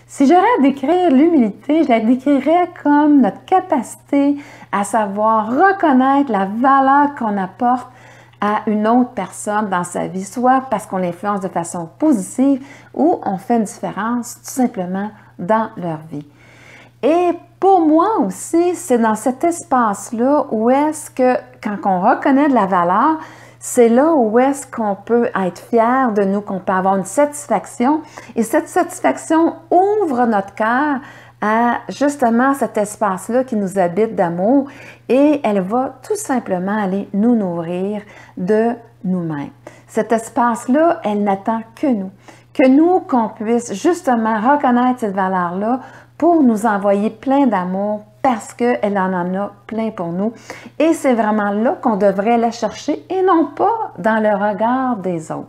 Si j'aurais à décrire l'humilité, je la décrirais comme notre capacité à savoir reconnaître la valeur qu'on apporte à une autre personne dans sa vie, soit parce qu'on l'influence de façon positive ou on fait une différence tout simplement dans leur vie. Et pour moi aussi, c'est dans cet espace-là où est-ce que, quand on reconnaît de la valeur, c'est là où est-ce qu'on peut être fier de nous, qu'on peut avoir une satisfaction. Et cette satisfaction ouvre notre cœur à justement cet espace-là qui nous habite d'amour et elle va tout simplement aller nous nourrir de nous-mêmes. Cet espace-là, elle n'attend que nous qu'on puisse justement reconnaître cette valeur-là pour nous envoyer plein d'amour parce qu'elle en a plein pour nous. Et c'est vraiment là qu'on devrait la chercher et non pas dans le regard des autres.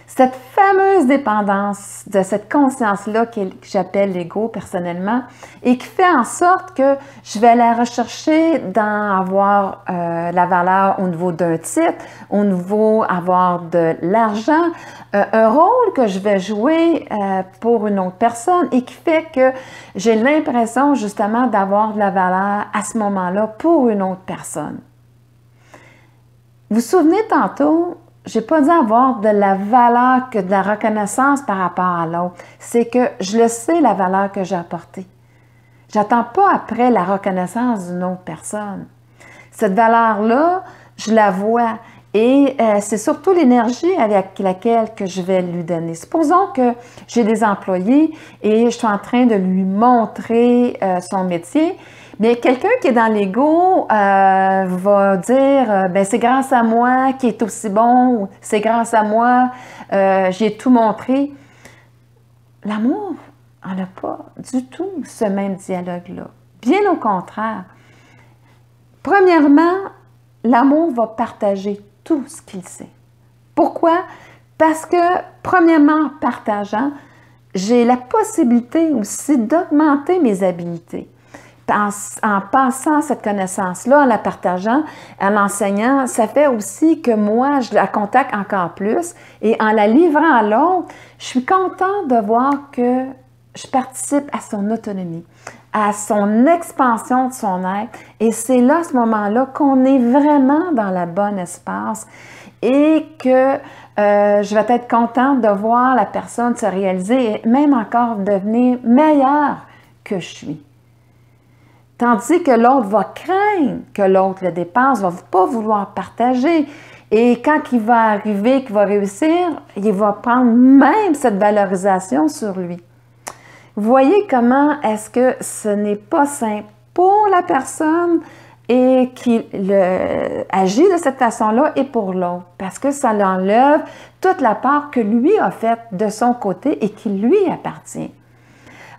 Cette fameuse dépendance de cette conscience-là que j'appelle l'ego personnellement et qui fait en sorte que je vais la rechercher dans avoir la valeur au niveau d'un titre, au niveau avoir de l'argent, un rôle que je vais jouer pour une autre personne et qui fait que j'ai l'impression justement d'avoir de la valeur à ce moment-là pour une autre personne. Vous vous souvenez tantôt, je n'ai pas dit avoir de la valeur que de la reconnaissance par rapport à l'autre. C'est que je le sais, la valeur que j'ai apportée. Je n'attends pas après la reconnaissance d'une autre personne. Cette valeur-là, je la vois et c'est surtout l'énergie avec laquelle que je vais lui donner. Supposons que j'ai des employés et je suis en train de lui montrer son métier. Mais quelqu'un qui est dans l'ego va dire ben c'est grâce à moi qui est aussi bon, c'est grâce à moi, j'ai tout montré. L'amour n'en a pas du tout ce même dialogue-là. Bien au contraire. Premièrement, l'amour va partager tout ce qu'il sait. Pourquoi? Parce que, premièrement, en partageant, j'ai la possibilité aussi d'augmenter mes habiletés. En passant cette connaissance-là, en la partageant, en l'enseignant, ça fait aussi que moi, je la contacte encore plus et en la livrant à l'autre, je suis contente de voir que je participe à son autonomie, à son expansion de son être et c'est là, à ce moment-là, qu'on est vraiment dans le bon espace et que je vais être contente de voir la personne se réaliser et même encore devenir meilleure que je suis. Tandis que l'autre va craindre que l'autre le dépasse, ne va pas vouloir partager. Et quand il va arriver, qu'il va réussir, il va prendre même cette valorisation sur lui. Vous voyez comment est-ce que ce n'est pas simple pour la personne et qui agit de cette façon-là et pour l'autre. Parce que ça l'enlève toute la part que lui a faite de son côté et qui lui appartient.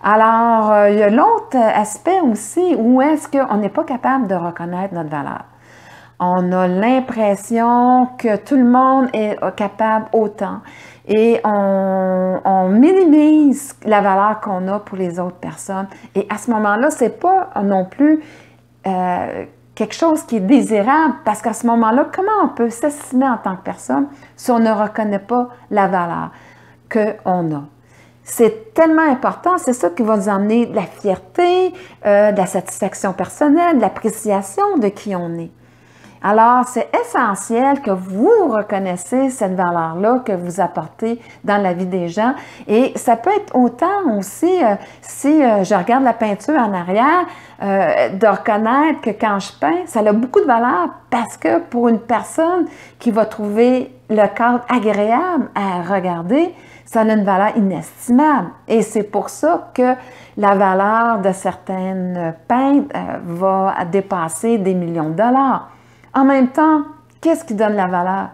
Alors, il y a l'autre aspect aussi où est-ce qu'on n'est pas capable de reconnaître notre valeur. On a l'impression que tout le monde est capable autant et on minimise la valeur qu'on a pour les autres personnes. Et à ce moment-là, ce n'est pas non plus quelque chose qui est désirable parce qu'à ce moment-là, comment on peut s'estimer en tant que personne si on ne reconnaît pas la valeur qu'on a? C'est tellement important, c'est ça qui va nous emmener de la fierté, de la satisfaction personnelle, de l'appréciation de qui on est. Alors, c'est essentiel que vous reconnaissez cette valeur-là que vous apportez dans la vie des gens. Et ça peut être autant aussi, si je regarde la peinture en arrière, de reconnaître que quand je peins, ça a beaucoup de valeur parce que pour une personne qui va trouver le cadre agréable à regarder, ça a une valeur inestimable. Et c'est pour ça que la valeur de certaines peintres va dépasser des millions de dollars. En même temps, qu'est-ce qui donne la valeur?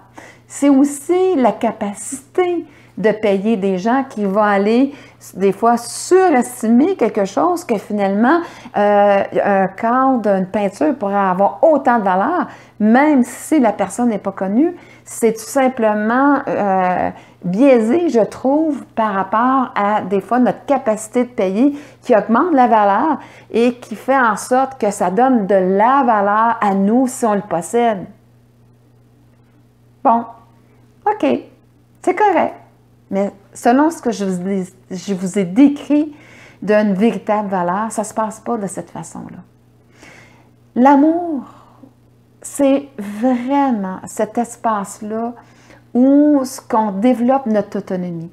C'est aussi la capacité de payer des gens qui vont aller, des fois, surestimer quelque chose que finalement, un cadre, une peinture pourrait avoir autant de valeur, même si la personne n'est pas connue. C'est tout simplement biaisé, je trouve, par rapport à, des fois, notre capacité de payer qui augmente la valeur et qui fait en sorte que ça donne de la valeur à nous si on le possède. Bon, OK, c'est correct. Mais selon ce que je vous ai décrit, d'une véritable valeur, ça ne se passe pas de cette façon-là. L'amour, c'est vraiment cet espace-là où on développe notre autonomie,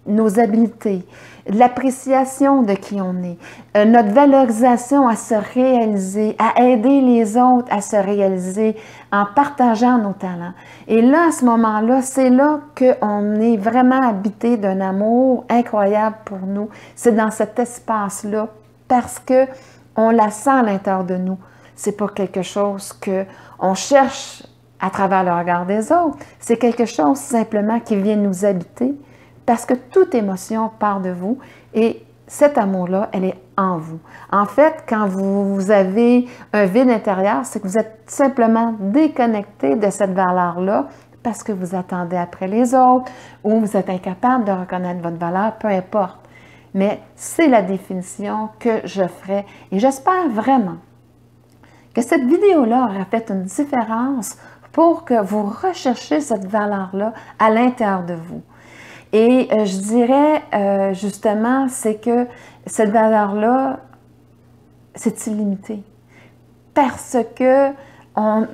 nos habiletés, l'appréciation de qui on est, notre valorisation à se réaliser, à aider les autres à se réaliser en partageant nos talents. Et là, à ce moment-là, c'est là qu'on est vraiment habité d'un amour incroyable pour nous. C'est dans cet espace-là parce qu'on la sent à l'intérieur de nous. C'est pas quelque chose qu'on cherche à travers le regard des autres. C'est quelque chose simplement qui vient nous habiter parce que toute émotion part de vous et cet amour-là, elle est en vous. En fait, quand vous avez un vide intérieur, c'est que vous êtes simplement déconnecté de cette valeur-là parce que vous attendez après les autres ou vous êtes incapable de reconnaître votre valeur, peu importe. Mais c'est la définition que je ferai et j'espère vraiment que cette vidéo-là aura fait une différence pour que vous recherchiez cette valeur-là à l'intérieur de vous. Et je dirais justement, c'est que cette valeur-là, c'est illimité. Parce que on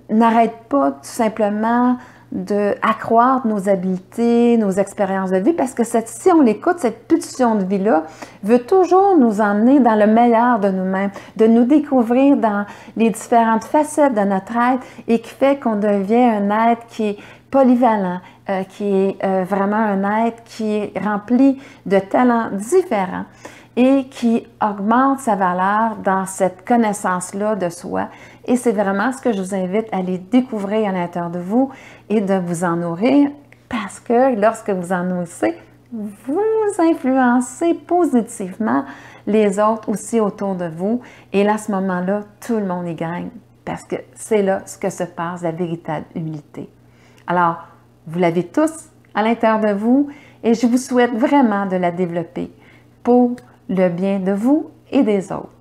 n'arrête pas tout simplement d'accroître nos habiletés, nos expériences de vie, parce que si on l'écoute, cette pulsion de vie-là veut toujours nous emmener dans le meilleur de nous-mêmes, de nous découvrir dans les différentes facettes de notre être et qui fait qu'on devient un être qui est polyvalent, qui est vraiment un être qui est rempli de talents différents et qui augmente sa valeur dans cette connaissance-là de soi. Et c'est vraiment ce que je vous invite à aller découvrir à l'intérieur de vous et de vous en nourrir parce que lorsque vous en nourrissez, vous influencez positivement les autres aussi autour de vous. Et là, à ce moment-là, tout le monde y gagne parce que c'est là ce que se passe, la véritable humilité. Alors, vous l'avez tous à l'intérieur de vous et je vous souhaite vraiment de la développer pour le bien de vous et des autres.